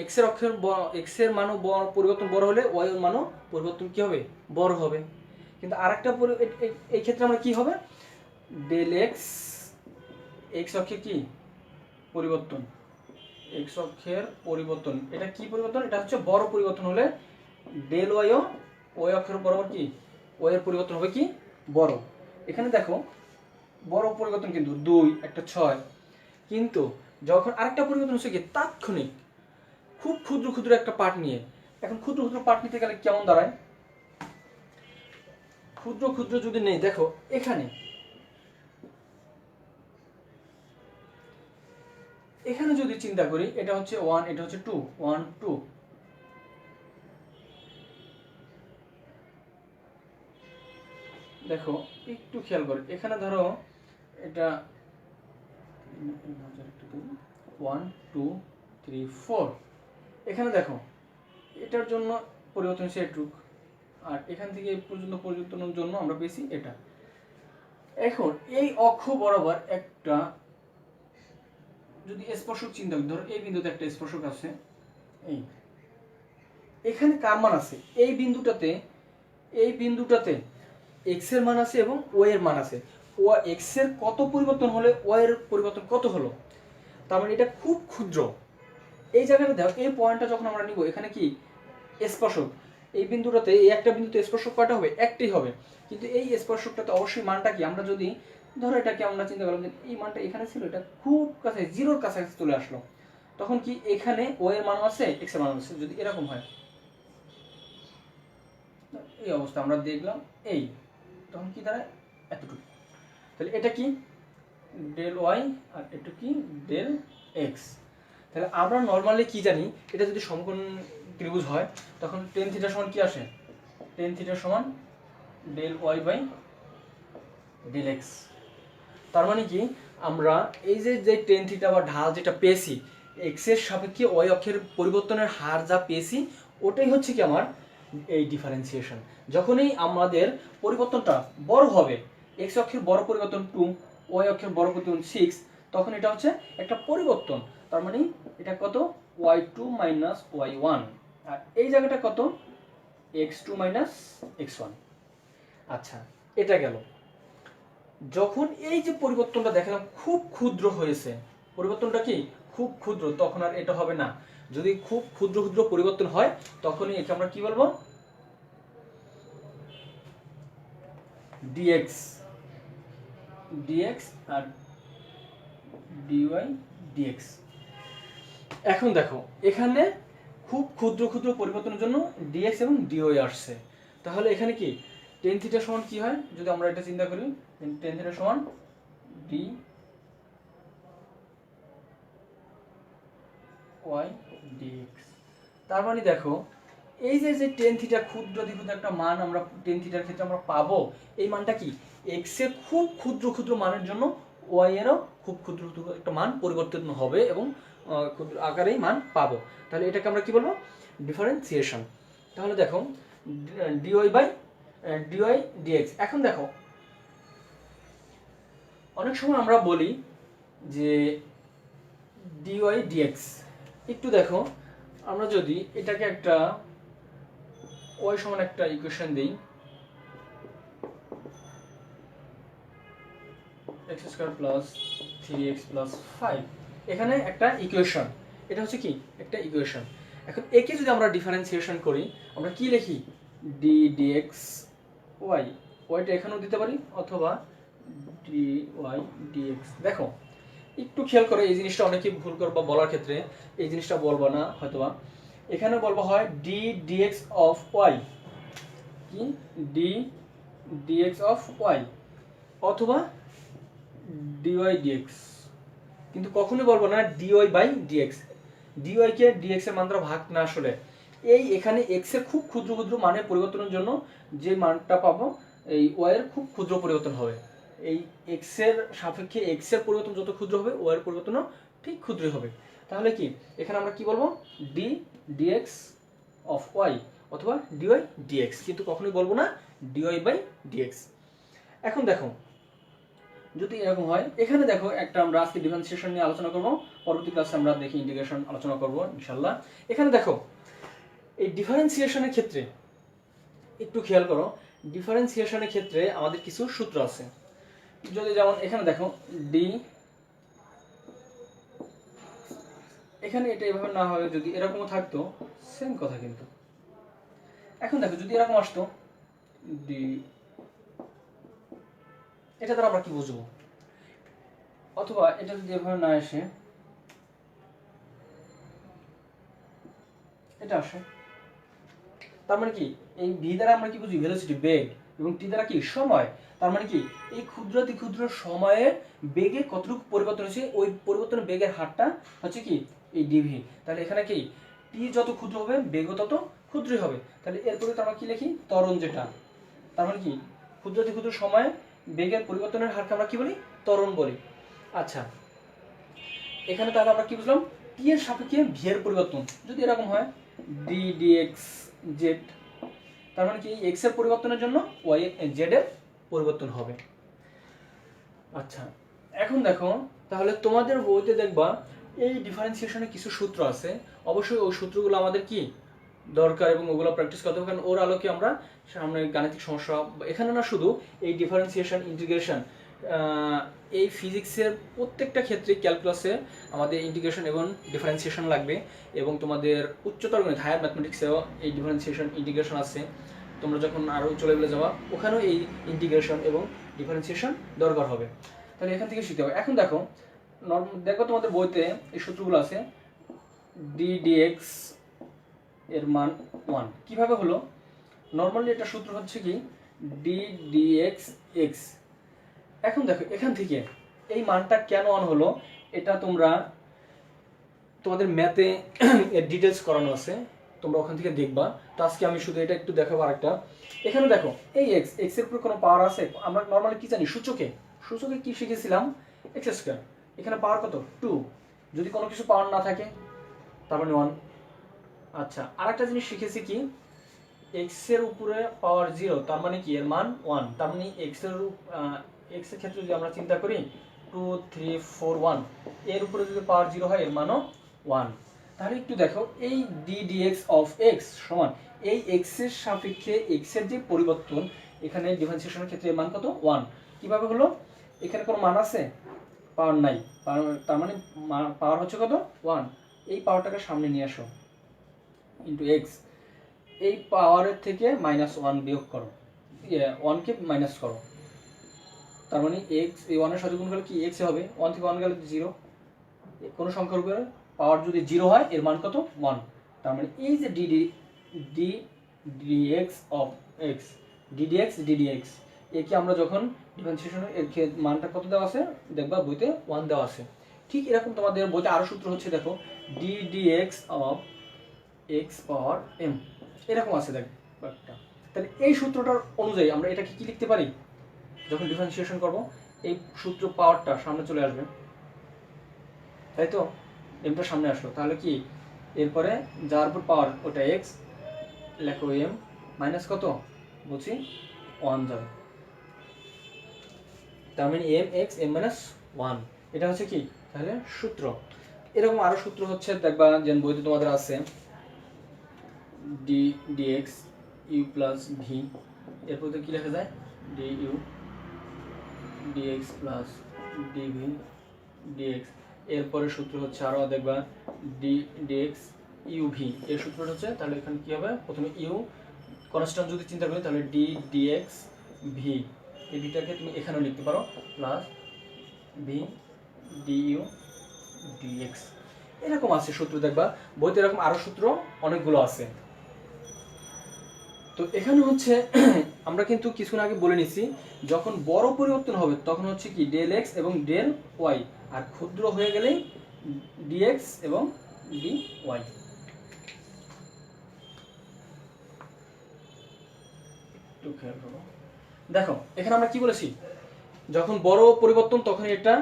এক্স এর অক্ষের এক্স এর মানও পরিবর্তন বড় হলে ওয়াই এর মানও পরিবর্তন কি হবে, বড় হবে। কিন্তু আরেকটা এই ক্ষেত্রে আমরা কি হবে, ডেল এক্স, এক্স অক্ষে কি পরিবর্তন, এক্স অক্ষের পরিবর্তন, এটা কি পরিবর্তন, এটা হচ্ছে বড় পরিবর্তন হলে ডেল ওয়াইও ওয়াই অক্ষের বরাবর কি ওয়াই এর পরিবর্তন হবে কি বড়। এখানে দেখো বড় পরিবর্তন কিন্তু 2 একটা 6, কিন্তু যখন আরেকটা পরিবর্তন হচ্ছে কি তাৎক্ষণিক খুব ক্ষুদ্র ক্ষুদ্র একটা পার্ট নিয়ে, এখন ক্ষুদ্র ক্ষুদ্র পার্ট নিতে গেলে কেমন দাঁড়ায়, ক্ষুদ্র ক্ষুদ্র যদি নেই, দেখো এখানে এখানে যদি চিন্তা করি, এটা হচ্ছে 1, এটা হচ্ছে 2, 1 2, দেখো একটু খেয়াল করে, এখানে ধরো এটা 1 2 3 4, এখানে দেখো এটার জন্য পরিবর্তন হচ্ছে এটুক, আর এখান থেকে এই পর্যন্ত পরিবর্তনের জন্য আমরা পেয়েছি এটা। এখন এই অক্ষ বরাবর একটা যদি স্পর্শক চিন্তা করি, ধরো এই বিন্দুতে একটা স্পর্শক আছে, এই এখানে কার মান আছে, এই বিন্দুটাতে এক্স এর মান আছে এবং ওয়াই এর মান আছে। এক্স এর কত পরিবর্তন হলে ওয়াই এর পরিবর্তন কত হলো, তার মানে এটা খুব ক্ষুদ্র। এই জায়গাটা দেখো, এই পয়েন্টটা যখন আমরা নিব, এখানে কি স্পর্শক, এই বিন্দুটাতে এই একটা বিন্দুতে স্পর্শক কয়টা হবে, একটাই হবে, কিন্তু এই স্পর্শকটাতে অবশ্যই মানটা কি, আমরা যদি ধরো এটাকে আমরা চিন্তা করলাম যে এই মানটা এখানে ছিল, এটা খুব কাছে জিরোর কাছাকাছি চলে আসলো, তখন কি এখানে ওয়াই এর মান আছে, এক্স এর মান আছে, যদি এরকম হয় এই অবস্থা আমরা দেখলাম, এই তখন কি দাঁড়ায় এতটুকু, তাহলে এটা কি ডেল ওয়াই আর এটা কি ডেল এক্স। তাহলে আমরা নর্মালি কি জানি, এটা যদি সমকোণ ত্রিভুজ হয় তখন টেন থিটা সমান কি আসে, টেন থিটা সমান del Y by del x. তার মানে কি আমরা এই যে টেন থিটা বা ঢাল যেটা পেয়েছি, এক্স এর সাপেক্ষে ওয়াই অক্ষের পরিবর্তনের হার যা পেয়েছি, ওটাই হচ্ছে কি আমার এই ডিফারেন্সিয়েশন। যখনই আমাদের পরিবর্তনটা বড় হবে, এক্স অক্ষের বড় পরিবর্তন 2, ওয়াই অক্ষের বড় পরিবর্তন 6, তখন এটা হচ্ছে একটা পরিবর্তন, তার মানে এটা কত y2 মাইনাস y1, আর এই জায়গাটা কত x2 মাইনাস x1। আচ্ছা, এটা গেল। যখন এই যে পরিবর্তনটা দেখালাম খুব ক্ষুদ্র হয়েছে, পরিবর্তনটা কি খুব ক্ষুদ্র, তখন আর এটা হবে না। যদি খুব ক্ষুদ্র ক্ষুদ্র পরিবর্তন হয়, তখনই একে আমরা কি বলবো, dx আর dy dx। এখন দেখো এখানে খুব ক্ষুদ্র ক্ষুদ্র পরিবর্তনের জন্য dx এবং dy আসছে, তাহলে এখানে কি টেন থিটা সমান কি হয়, যদি আমরা এটা চিন্তা করি, টেন থিটা সমান dy dx। তার মানে দেখো এই যে টেন থিটা ক্ষুদ্র ক্ষুদ্র একটা মান আমরা টেন থিটার ক্ষেত্রে আমরা পাবো, এই মানটা কি এক্স এর খুব ক্ষুদ্র ক্ষুদ্র মানের জন্য ওয়াই এরও খুব ক্ষুদ্র ক্ষুদ্র একটা মান পরিবর্তন হবে এবং ক্ষুদ্র আকারেই মান পাবো। তাহলে এটাকে আমরা কি বলবো, ডিফারেন্সিয়েশন। তাহলে দেখো ডিওয়াই বাই ডিওয়াই ডিএক্স। এখন দেখো অনেক সময় আমরা বলি যে ডিওয়াই ডিএক্স, একটু দেখো আমরা যদি এটাকে একটা y সমান একটা ইকুয়েশন দেই, x square plus 3x plus 5, এখানে একটা ইকুয়েশন, এটা হচ্ছে কি একটা ইকুয়েশন। এখন একে যদি আমরা ডিফারেন্সিয়েশন করি, আমরা কি লিখি d dx y, ওয়াইটা এখানেও দিতে পারি অথবা dy dx। দেখো একটু খেয়াল করো, এই জিনিসটা অনেকেই ভুল করবা বলার ক্ষেত্রে, এই জিনিসটা বলবো না হয়তোবা, এখানে বলবো হয় d dx of y, কি d dx of y অথবা dy dx, কিন্তু কখনোই বলবো না dy বাই dx। dy কে dx এর মান দ্বারা ভাগ না আসলে, এই এখানে x এর খুব ক্ষুদ্র ক্ষুদ্র মানের পরিবর্তনের জন্য যে মানটা পাবো, এই y এর খুব ক্ষুদ্র পরিবর্তন হবে। এই x এর সাপেক্ষে x এর পরিবর্তন যত ক্ষুদ্র হবে, y এর পরিবর্তনও ঠিক ক্ষুদ্রই হবে। তাহলে কি এখানে আমরা কি বলবো, d dx of y অথবা dy dx, কিন্তু কখনোই বলবো না dy বাই dx। এখন দেখো যদি এরকম হয়, এখানে দেখো একটা আমরা আজকে ডিফারেন্সিয়েশন নিয়ে আলোচনা করব, পরবর্তী ক্লাসে আমরা দেখি ইন্টিগ্রেশন আলোচনা করব ইনশাআল্লাহ। এখানে দেখো এই ডিফারেন্সিয়েশনের ক্ষেত্রে একটু খেয়াল করো, ডিফারেন্সিয়েশনের ক্ষেত্রে আমাদের কিছু সূত্র আছে। যদি যেমন এখানে দেখো ডি, এখানে এটা এভাবে না হয়, যদি এরকমও থাকতো সেম কথা কিন্তু। এখন দেখো যদি এরকম আসতো ডি, এটা দ্বারা আমরা কি বুঝবো, অথবা এটা যদি এভাবে না আসে, এটা আসে, তার মানে কি এই ভি দ্বারা আমরা কি বুঝি, ভেলোসিটি বেগ, এবং টি দ্বারা কি সময়। তার মানে কি এই ক্ষুদ্রাতি ক্ষুদ্র সময়ে বেগে কতটুকু পরিবর্তন হচ্ছে, ওই পরিবর্তনের বেগের হারটা হচ্ছে কি এই ডিভি। তাহলে এখানে কি টি যত ক্ষুদ্র হবে বেগও তত ক্ষুদ্রই হবে। তাহলে এরপরে তো আমরা কি লিখি, ত্বরণ যেটা, তার মানে কি ক্ষুদ্রাতি ক্ষুদ্র সময়ে বেগের পরিবর্তনের হারকে আমরা কি বলি, ত্বরণ বলি। আচ্ছা, এখানে তাহলে আমরা কি বুঝলাম, টি এর সাপেক্ষে ভি এর পরিবর্তন যদি এরকম হয় ডি ডিএক্স জেড, তার মানে কি এক্স এর পরিবর্তনের জন্য ওয়াই জেড এর পরিবর্তন হবে। আচ্ছা, এখন দেখো তাহলে তোমাদের বইতে দেখবা এই ডিফারেন্সিয়েশনে কিছু সূত্র আছে, অবশ্যই ওই সূত্রগুলো আমাদের কি দরকার এবং ওগুলো প্র্যাকটিস করতে হবে, কারণ ওর আলোকে আমরা সামনে গাণিতিক সমস্যা, এখানে না শুধু এই ডিফারেন্সিয়েশন ইন্টিগ্রেশন, এই ফিজিক্সের প্রত্যেকটা ক্ষেত্রে ক্যালকুলাসে আমাদের ইন্টিগ্রেশন এবং ডিফারেন্সিয়েশন লাগবে, এবং তোমাদের উচ্চতর গণিত হায়ার ম্যাথমেটিক্সেও এই ডিফারেন্সিয়েশন ইন্টিগ্রেশন আছে। তোমরা যখন আরও উচ্চ লেভেলে যাওয়া ওখানেও এই ইন্টিগ্রেশন এবং ডিফারেন্সিয়েশন দরকার হবে, তাহলে এখান থেকে শিখতে হবে। এখন দেখো দেখো তোমাদের বইতে এই সূত্রগুলো আছে, ডি ডিএক্স এর মান 1 কিভাবে হলো, নর্মালি এটা সূত্র হচ্ছে কি ডি ডিএক্স এক্স। এখন দেখো এখান থেকে এই মানটা কেন অন হলো, এটা তোমরা তোমাদের ম্যাথে এর ডিটেলস করানো আছে, তোমরা ওখান থেকে দেখবা। তো আজকে আমি শুধু এটা একটু দেখাবো। আরেকটা এখানে দেখো এই এক্স, এক্স এর উপর কোনো পাওয়ার আছে, আমরা নর্মালি কি জানি সূচকে, সূচকে কি শিখেছিলাম এক্স স্কয়ার, এখানে পাওয়ার কত 2, যদি কোনো কিছু পাওয়ার না থাকে তার মানে 1। আচ্ছা, আরেকটা জিনিস শিখেছি কি এক্স এর উপরে পাওয়ার 0, তার মানে কি এর মান 1, তার মানে এক্স এর ক্ষেত্রে যদি আমরা চিন্তা করি 2 3 4 1, এর উপরে যদি পাওয়ার 0 হয় এর মানও 1। তাহলে একটু দেখো এই ডি ডিএক্স অফ এক্স সমান এই এক্স এর সাপেক্ষে এক্স এর যে পরিবর্তন, এখানে ডিফারেন্সিয়েশনের ক্ষেত্রে এর মান কত 1। কিভাবে হলো, এখানে কোনো মান আছে, পাওয়ার নাই, তার মানে পাওয়ার হচ্ছে কত 1, এই পাওয়ারটাকে সামনে নিয়ে আসো ইন্টু এক্স, এই পাওয়ারের থেকে -1 বিয়োগ করো, 1 কে মাইনাস করো, তার মানে এক্স এই 1 এর সাথে গুণ করলে কি এক্স হবে, 1 থেকে 1 গেলে 0, কোনো সংখ্যার উপরে পাওয়ার যদি 0 হয় এর মান কত 1। তার মানে এই যে D DX of X, DDX DDX, একে আমরা যখন ডিফারেন্সিয়েশনের এর মানটা কত দেওয়া আছে দেখবা বইতে 1 দেওয়া আছে। ঠিক এরকম তোমাদের বইতে আরো সূত্র হচ্ছে, দেখো D DX of X power M, এরকম আছে দেখ একটা। তাহলে এই সূত্রটার অনুযায়ী আমরা এটাকে কি লিখতে পারি, যখন ডিফারেন্সিয়েশন করব এই সূত্র পাওয়ারটা সামনে চলে আসবে, তাই তো এমটা সামনে আসলো, তাহলে কি এরপরে যার উপর পাওয়ার ওটা এক্স লেখো এম মাইনাস কত বলছি 1 যাবে, তার মানে এম এক্স এম মাইনাস 1, এটা হচ্ছে কি তাহলে সূত্র। এরকম আরো সূত্র হচ্ছে দেখবা যে বইতে তোমাদের আছে D DX U plus V, এরপর তো কি লেখা যায় D U DX plus DV DX, এরপরে সূত্র হচ্ছে আরো দেখবা ডি ডিএক্স ইউ ভি, এর সূত্রটা হচ্ছে, তাহলে এখানে কি হবে প্রথমে ইউ কনস্ট্যান্ট যদি চিন্তা করি তাহলে ডি ডিএক্স ভি, এই ভিটাকে তুমি এখানেও লিখতে পারো plus V D U DX, এরকম আছে সূত্র দেখবা বইতে, এরকম আরো সূত্র অনেকগুলো আছে। তো এখানে হচ্ছে আমরা কিন্তু কিছুক্ষণ আগে বলে নিছি, যখন বড় পরিবর্তন হবে তখন হচ্ছে কি ডেল এক্স এবং ডেল ওয়াই, আর ক্ষুদ্র হয়ে গেলে ডিএক্স এবং ডি ওয়াই। একটু খেয়াল করো, দেখো এখানে আমরা কি বলেছি, যখন বড় পরিবর্তন তখন এটা,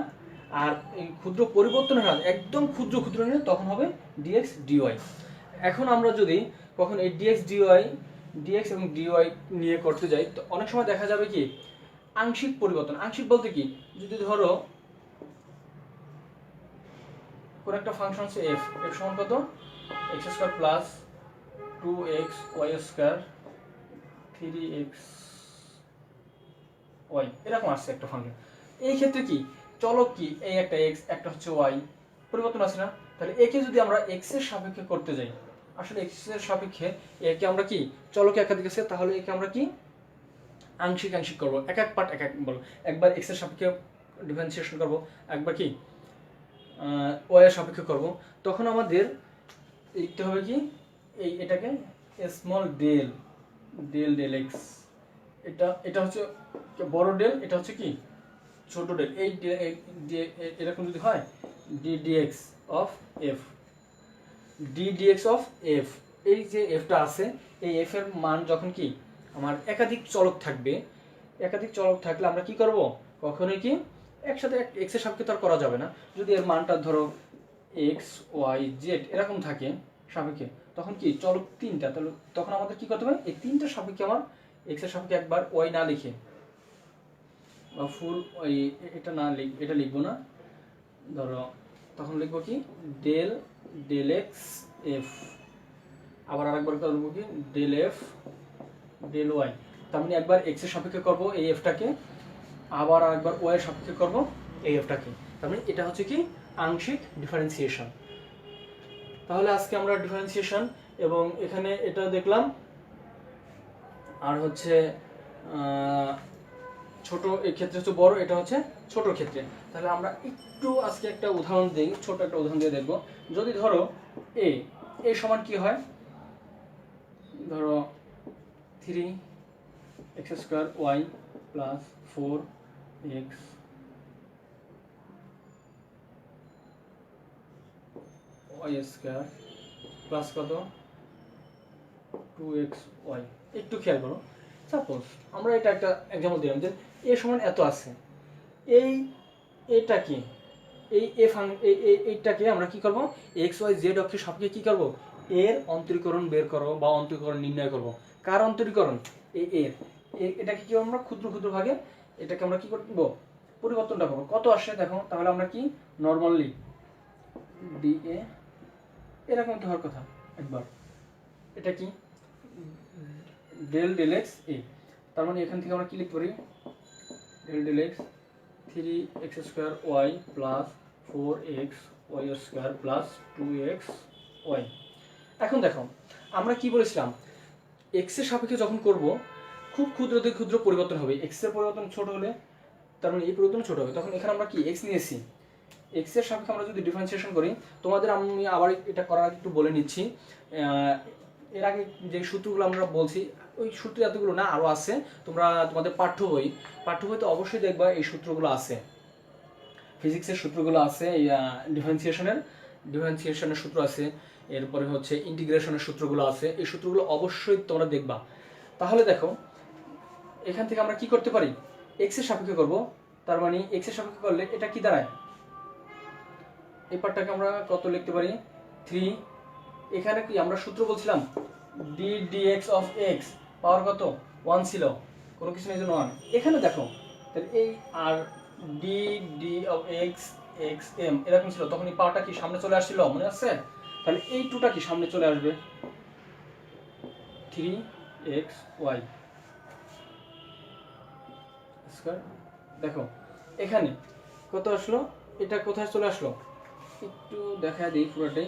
আর এই ক্ষুদ্র পরিবর্তনের হার একদম ক্ষুদ্র ক্ষুদ্র নিলে তখন হবে ডিএক্স ডিওয়াই। এখন আমরা যদি কখন এই ডিএক্স ডিওয়াই ডিএক্স এবং ডিওয়াই নিয়ে করতে যাই, তো অনেক সময় দেখা যাবে কি আংশিক পরিবর্তন। আংশিক বলতে কি, যদি ধরো কোন একটা ফাংশন হচ্ছে এফ, এফ সমান কত, X square plus 2x Y square 3x Y, এরকম আসছে একটা ফাংশন। এই ক্ষেত্রে কি চলক কি, এই একটা এক্স একটা হচ্ছে ওয়াই, পরিবর্তন আছে না? তাহলে একে যদি আমরা এক্স এর সাপেক্ষে করতে যাই, আসলে এক্স এর সাপেক্ষে একে আমরা কি চলকে একাধিক আছে, তাহলে একে আমরা কি আংশিক আংশিক করবো, এক এক পার্ট এক এক বলবো। একবার এক্স এর সাপেক্ষে ডিফারেন্সিয়েশন করবো, একবার কি ওয়াই এর সাপেক্ষে করবো। তখন আমাদের লিখতে হবে কি, এটাকে small del del del X, এটা হচ্ছে বড় ডেল, এটা হচ্ছে কি ছোট ডেল। এই এরকম যদি হয় D DX of F, D DX of F, এই যে এফটা আছে, এই এফ এর মান যখন কি আমার একাধিক চলক থাকবে, একাধিক চলক থাকলে আমরা কি করব, কখনোই কি একসাথে এক্স এর সাপেক্ষে তো আর করা যাবে না। যদি এর মানটা ধরো এক্স ওয়াই জেড এরকম থাকে সাপেক্ষে, তখন কি চলক তিনটা, তাহলে তখন আমাদের কি করতে হবে, এই তিনটা সাপেক্ষে আমার এক্স এর সাপেক্ষে একবার ওয়াই না লিখে বা ফুল ওই এটা না এটা লিখবো না, ধরো তখন লিখবো কি ডেল ডেল এক্স এফ, আবার আরেকবার করবো কি ডেল এফ ডেল ওয়াই। তার মানে একবার এক্স এর সাপেক্ষে করবো এই এফটাকে, আবার আরেকবার ওয়াই এর সাপেক্ষে করবো এই এফটাকে। তার মানে এটা হচ্ছে কি আংশিক ডিফারেন্সিয়েশন। তাহলে আজকে আমরা ডিফারেন্সিয়েশন এবং এখানে এটা দেখলাম, আর হচ্ছে ছোট এই ক্ষেত্রে হচ্ছে বড়, এটা হচ্ছে ছোট ক্ষেত্রে। তাহলে আমরা একটু আজকে একটা উদাহরণ দিই, ছোট একটা উদাহরণ দিয়ে দেখবো। যদি ধরো এ সমান কি হয়, ধরো 3x square Y plus 4x Y square plus কত 2x ওয়াই। একটু খেয়াল করো, সাপোজ আমরা এটা একটা এক্সাম্পল দিলাম যে এ সমান এত আছে, এটা কি এইটাকে আমরা কি করব, এক্স ওয়াই জেড অক্ষের সাপেক্ষে কি করব, এর অন্তরীকরণ বের করব বা অন্তরীকরণ নির্ণয় করব। কার অন্তরীকরণ, এর। এটাকে কি আমরা ক্ষুদ্র ক্ষুদ্র ভাগে এটাকে আমরা কি করব, পরিবর্তনটা করব। কত আসে দেখো, তাহলে আমরা কি নরমালি ডি এ এরকম তো হওয়ার কথা একবার, এটা কি ডেল ডেল এক্স এ। তার মানে এখান থেকে আমরা কি লিখতে পারি, del del x 3x square Y plus 4x Y square plus 2x y. এখন দেখো আমরা কি বলেছিলাম, এক্স এর সাপেক্ষে যখন করব খুব ক্ষুদ্র থেকে ক্ষুদ্র পরিবর্তন হবে, এক্স এর পরিবর্তন ছোট হলে তার মানে এই পরিবর্তন ছোট হবে। তখন এখানে আমরা কি এক্স নিয়েছি, এক্স এর সাপেক্ষে আমরা যদি ডিফারেন্সিয়েশন করি, তোমাদের আমি আবার এটা করার আগে একটু বলে নিচ্ছি, এর আগে যে সূত্রগুলো আমরা বলছি ওই সূত্র এতগুলো না, আরও আছে। তোমরা তোমাদের পাঠ্য বইতে অবশ্যই দেখবা এই সূত্রগুলো আছে, ফিজিক্সের সূত্রগুলো আছে, এই ডিফারেন্সিয়েশনের সূত্র আছে, এরপরে হচ্ছে ইন্টিগ্রেশনের সূত্রগুলো আছে, এই সূত্রগুলো অবশ্যই তোমরা দেখবা। তাহলে দেখো এখান থেকে আমরা কি করতে পারি, এক্স এর সাপেক্ষে করব, তার মানে এক্স এর সাপেক্ষে করলে এটা কি দাঁড়ায়, এই পার্টটাকে আমরা কত লিখতে পারি 3, এখানে কি আমরা সূত্র বলছিলাম ডি ডিএক্স অফ এক্স, পাওয়ার কত 1 ছিল, কোনো কিছু নেই জন্য 1। এখানে দেখো তাহলে এই আর d d of x x m এরকম ছিল, তখন এই পাওয়ারটা কি সামনে চলে আসছিল, মনে আছে? তাহলে এই টুটা কি সামনে চলে আসবে 3x y স্কয়ার। দেখো এখানে কত আসলো, এটা কোথায় চলে আসলো, একটু দেখা দিই পুরোটাই,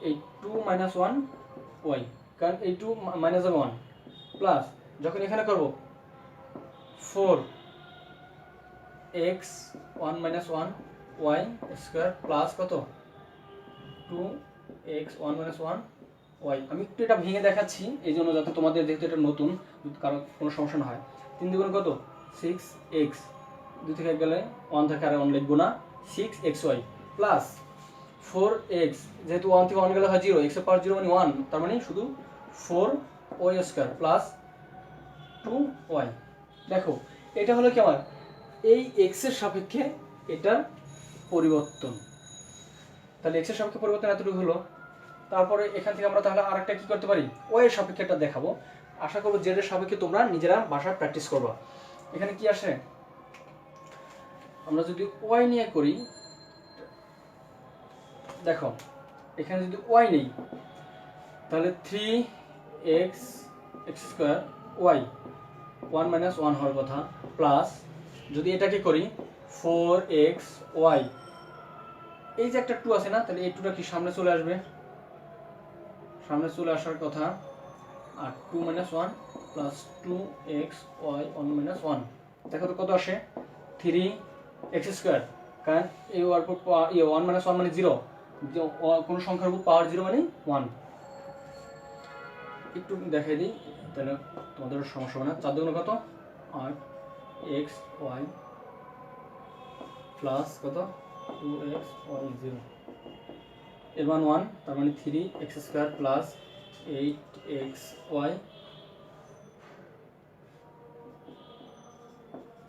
এই 2 - 1 y, কারণ এই 2 মাইনাস 1 প্লাস যখন এখানে করব 4x 1 - 1 y স্কয়ার প্লাস কত 2x 1 - 1 y। আমি একটু এটা ভেঙে দেখাচ্ছি এই জন্য, যাতে তোমাদের দেখতে এটা নতুন, কারণ কোনো সমস্যা না হয়। 3 দ্বিগুণ কত 6x, 2 থেকে গেলে 1 থাকে আর 1 লিখবো না, 6xy প্লাস 4x, যেহেতু 1 থেকে 1 গেলে হয় 0, x এর পাওয়ার 0 মানে 1, তার মানে শুধু 4y স্কয়ার প্লাস 2y। দেখো এটা হলো কি আমার এই x এর সাপেক্ষে এটার পরিবর্তন, তাহলে x এর সাপেক্ষে পরিবর্তন এতটুকু হলো। তারপরে এখান থেকে আমরা তাহলে আরেকটা কি করতে পারি, y এর সাপেক্ষে এটা দেখাবো। আশা করবো z এর সাপেক্ষে তোমরা নিজেরা বাসায় প্র্যাকটিস করবা। এখানে কি আসে আমরা যদি ওয়াই নিয়ে করি, দেখো এখানে যদি ওয়াই নেই তাহলে 3x স্কোয়ার ওয়াই 1 মাইনাস 1 হওয়ার কথা, প্লাস যদি এটাকে করি 4x ওয়াই, এই যে একটা 2 আছে না, তাহলে এই 2টা কি সামনে চলে আসবে, সামনে চলে আসার কথা, আর 2 minus 1 plus 2x y 1 minus 1, দেখো তো কত আসে 3x স্কোয়ার, কারণ এই ওয়ার পর 1 মাইনাস 1 মানে 0, কোনো সংখ্যার উপর পাওয়ার 0 মানে 1। একটু দেখাই দিই তাহলে তোমাদের সমস্যা হবে না। 4 দুগুণ কত 8x ওয়াই প্লাস কত 2x ওয়াই 0, এর মান 1, তার মানে 3x square plus 8x Y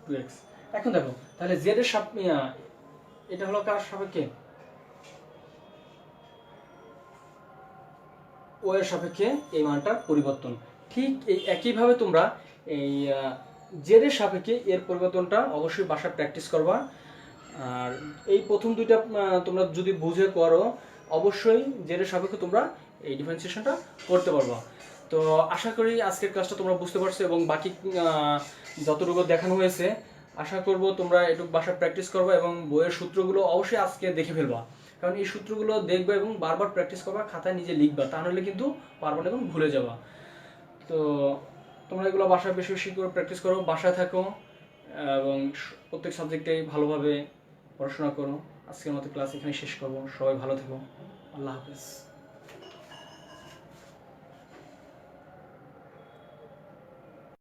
2x। এখন দেখো তাহলে z এর এটা হলো কার সাপেক্ষে, ও এর সাপেক্ষে এই মানটার পরিবর্তন। ঠিক এই একইভাবে তোমরা এই জেড এর সাপেক্ষে এর পরিবর্তনটা অবশ্যই বাসায় প্র্যাকটিস করবা। আর এই প্রথম দুইটা তোমরা যদি বুঝে করো অবশ্যই জেড এর সাপেক্ষে তোমরা এই ডিফারেন্সিয়েশনটা করতে পারবা। তো আশা করি আজকের ক্লাসটা তোমরা বুঝতে পারছো এবং বাকি যতটুকু দেখানো হয়েছে আশা করব তোমরা একটু বাসায় প্র্যাকটিস করবা এবং বইয়ের সূত্রগুলো অবশ্যই আজকে দেখে ফেলবা, কারণ এই সূত্রগুলো দেখবে এবং বারবার প্র্যাকটিস করবা, খাতায় নিজে লিখবা, তা নাহলে কিন্তু পারবা না এবং ভুলে যাবা। তো তোমরা এগুলো বাসায় বেশি বেশি করে প্র্যাকটিস করো, বাসায় থাকো এবং প্রত্যেক সাবজেক্টেই ভালোভাবে পড়াশোনা করো। আজকের মতো ক্লাস এখানে শেষ করবো, সবাই ভালো থেকো, আল্লাহ হাফেজ।